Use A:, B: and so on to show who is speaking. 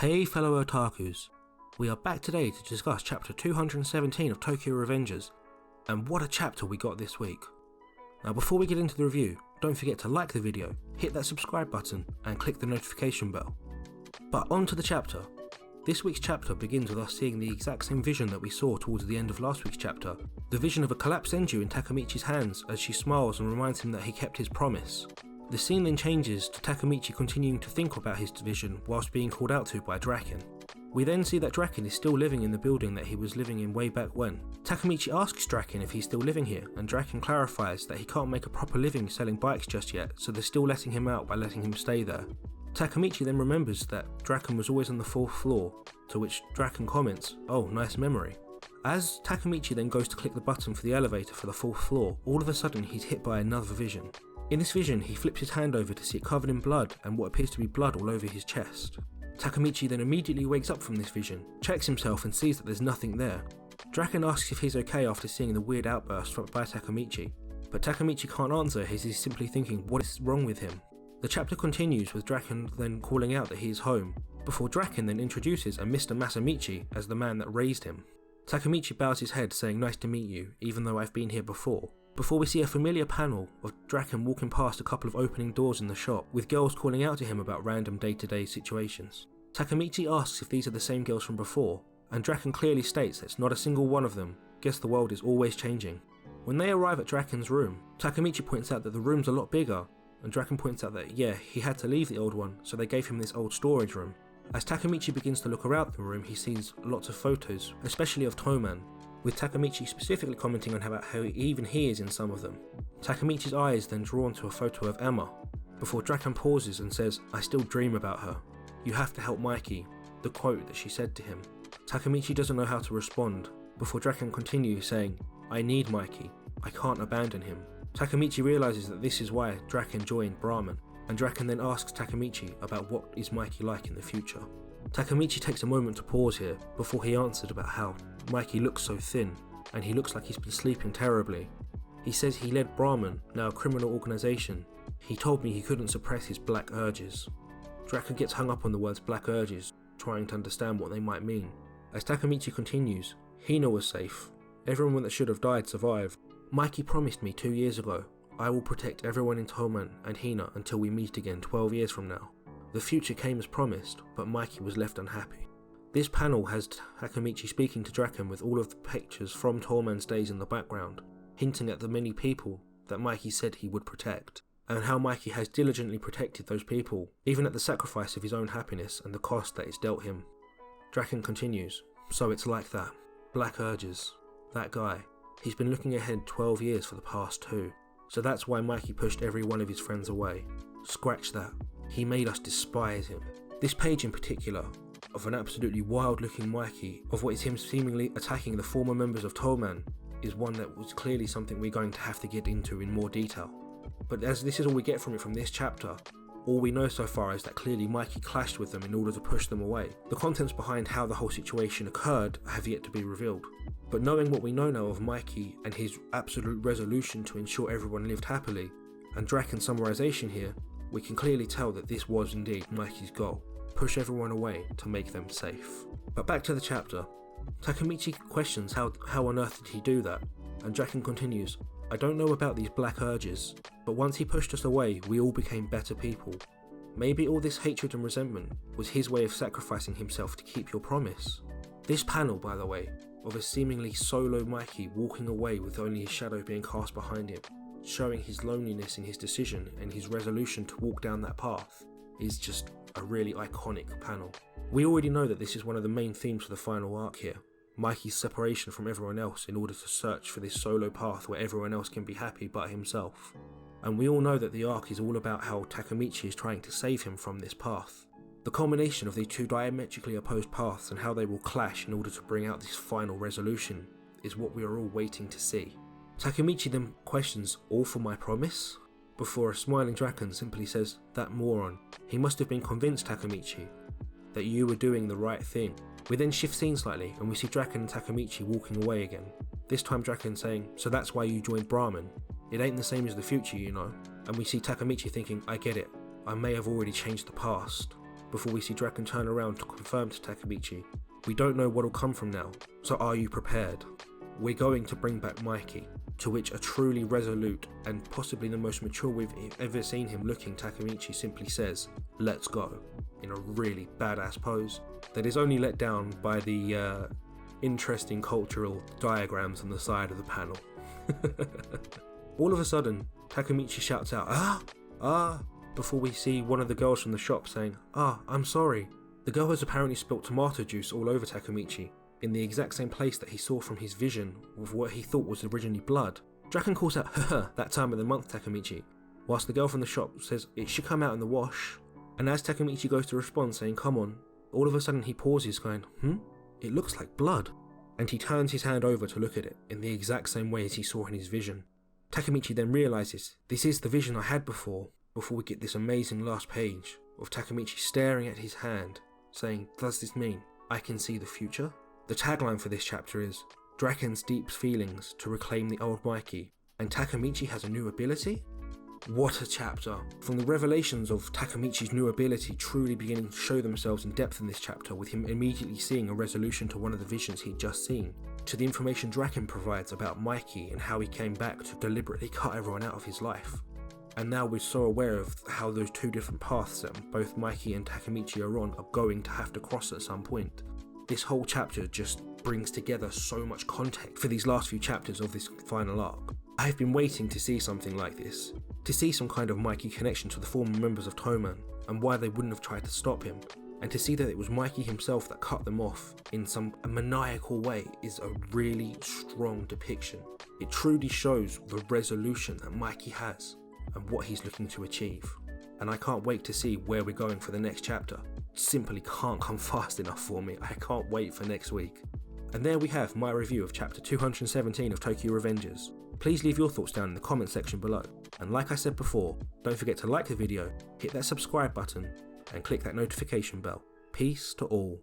A: Hey fellow Otakus, we are back today to discuss chapter 217 of Tokyo Revengers, and what a chapter we got this week. Now before we get into the review, don't forget to like the video, hit that subscribe button and click the notification bell. But on to the chapter. This week's chapter begins with us seeing the exact same vision that we saw towards the end of last week's chapter, the vision of a collapsed Senju in Takemichi's hands as she smiles and reminds him that he kept his promise. The scene then changes to Takemichi continuing to think about his vision whilst being called out to by Draken. We then see that Draken is still living in the building that he was living in way back when. Takemichi asks Draken if he's still living here, and Draken clarifies that he can't make a proper living selling bikes just yet, so they're still letting him out by letting him stay there. Takemichi then remembers that Draken was always on the 4th floor, to which Draken comments, "Oh, nice memory." As Takemichi then goes to click the button for the elevator for the 4th floor, all of a sudden he's hit by another vision. In this vision, he flips his hand over to see it covered in blood and what appears to be blood all over his chest. Takemichi then immediately wakes up from this vision, checks himself and sees that there's nothing there. Draken asks if he's okay after seeing the weird outburst by Takemichi, but Takemichi can't answer as he's simply thinking what is wrong with him. The chapter continues with Draken then calling out that he is home, before Draken then introduces a Mr. Masamichi as the man that raised him. Takemichi bows his head saying nice to meet you, even though I've been here before we see a familiar panel of Draken walking past a couple of opening doors in the shop, with girls calling out to him about random day-to-day situations. Takemichi asks if these are the same girls from before, and Draken clearly states that it's not a single one of them. Guess the world is always changing. When they arrive at Draken's room, Takemichi points out that the room's a lot bigger, and Draken points out that yeah, he had to leave the old one, so they gave him this old storage room. As Takemichi begins to look around the room, he sees lots of photos, especially of Toman, with Takemichi specifically commenting on how even he is in some of them. Takemichi's eye is then drawn to a photo of Emma, before Draken pauses and says, "I still dream about her. You have to help Mikey," the quote that she said to him. Takemichi doesn't know how to respond, before Draken continues saying, "I need Mikey. I can't abandon him." Takemichi realises that this is why Draken joined Brahman, and Draken then asks Takemichi about what is Mikey like in the future. Takemichi takes a moment to pause here, before he answered about how Mikey looks so thin, and he looks like he's been sleeping terribly. He says he led Brahman, now a criminal organisation. He told me he couldn't suppress his black urges. Draken gets hung up on the words black urges, trying to understand what they might mean. As Takemichi continues, Hina was safe. Everyone that should have died survived. Mikey promised me 2 years ago, I will protect everyone in Toman and Hina until we meet again 12 years from now. The future came as promised, but Mikey was left unhappy. This panel has Takemichi speaking to Draken with all of the pictures from Toman's days in the background, hinting at the many people that Mikey said he would protect, and how Mikey has diligently protected those people, even at the sacrifice of his own happiness and the cost that is dealt him. Draken continues, "So it's like that. Black urges. That guy. He's been looking ahead 12 years for the past 2. So that's why Mikey pushed every one of his friends away. Scratch that. He made us despise him." This page in particular, of an absolutely wild looking Mikey, of what is him seemingly attacking the former members of Toman, is one that was clearly something we're going to have to get into in more detail. But as this is all we get from it from this chapter, all we know so far is that clearly Mikey clashed with them in order to push them away. The contents behind how the whole situation occurred have yet to be revealed. But knowing what we know now of Mikey and his absolute resolution to ensure everyone lived happily, and Draken's summarization here, we can clearly tell that this was indeed Mikey's goal. Push everyone away to make them safe. But back to the chapter. Takemichi questions how on earth did he do that, and Draken continues, "I don't know about these black urges, but once he pushed us away, we all became better people. Maybe all this hatred and resentment was his way of sacrificing himself to keep your promise." This panel, by the way, of a seemingly solo Mikey walking away with only his shadow being cast behind him, showing his loneliness in his decision and his resolution to walk down that path, is just a really iconic panel. We already know that this is one of the main themes for the final arc here, Mikey's separation from everyone else in order to search for this solo path where everyone else can be happy but himself. And we all know that the arc is all about how Takemichi is trying to save him from this path. The culmination of these two diametrically opposed paths and how they will clash in order to bring out this final resolution is what we are all waiting to see. Takemichi then questions, "All for my promise?" Before a smiling Draken simply says, "That moron. He must have been convinced, Takemichi, that you were doing the right thing." We then shift scene slightly and we see Draken and Takemichi walking away again. This time Draken saying, "So that's why you joined Brahman. It ain't the same as the future, you know." And we see Takemichi thinking, "I get it. I may have already changed the past, before we see Draken turn around to confirm to Takemichi, "We don't know what'll come from now, so are you prepared? We're going to bring back Mikey," to which a truly resolute and possibly the most mature we've ever seen him looking Takemichi simply says, "Let's go," in a really badass pose that is only let down by the interesting cultural diagrams on the side of the panel. All of a sudden, Takemichi shouts out, "Ah," before we see one of the girls from the shop saying, "Ah, I'm sorry." The girl has apparently spilt tomato juice all over Takemichi, in the exact same place that he saw from his vision of what he thought was originally blood. Draken calls out, "Haha, that time of the month, Takemichi," whilst the girl from the shop says it should come out in the wash. And as Takemichi goes to respond saying, "Come on," all of a sudden he pauses going, "It looks like blood." And he turns his hand over to look at it in the exact same way as he saw in his vision. Takemichi then realises, this is the vision I had before we get this amazing last page of Takemichi staring at his hand, saying, "Does this mean I can see the future?" The tagline for this chapter is, "Draken's deep feelings to reclaim the old Mikey, and Takemichi has a new ability?" What a chapter! From the revelations of Takemichi's new ability truly beginning to show themselves in depth in this chapter, with him immediately seeing a resolution to one of the visions he'd just seen, to the information Draken provides about Mikey and how he came back to deliberately cut everyone out of his life. And now we're so aware of how those two different paths that both Mikey and Takemichi are on are going to have to cross at some point. This whole chapter just brings together so much context for these last few chapters of this final arc. I've been waiting to see something like this, to see some kind of Mikey connection to the former members of Toman and why they wouldn't have tried to stop him, and to see that it was Mikey himself that cut them off in some maniacal way is a really strong depiction. It truly shows the resolution that Mikey has and what he's looking to achieve. And I can't wait to see where we're going for the next chapter. Simply can't come fast enough for me. I can't wait for next week. And there we have my review of chapter 217 of Tokyo Revengers. Please leave your thoughts down in the comment section below. And like I said before, don't forget to like the video, hit that subscribe button, and click that notification bell. Peace to all.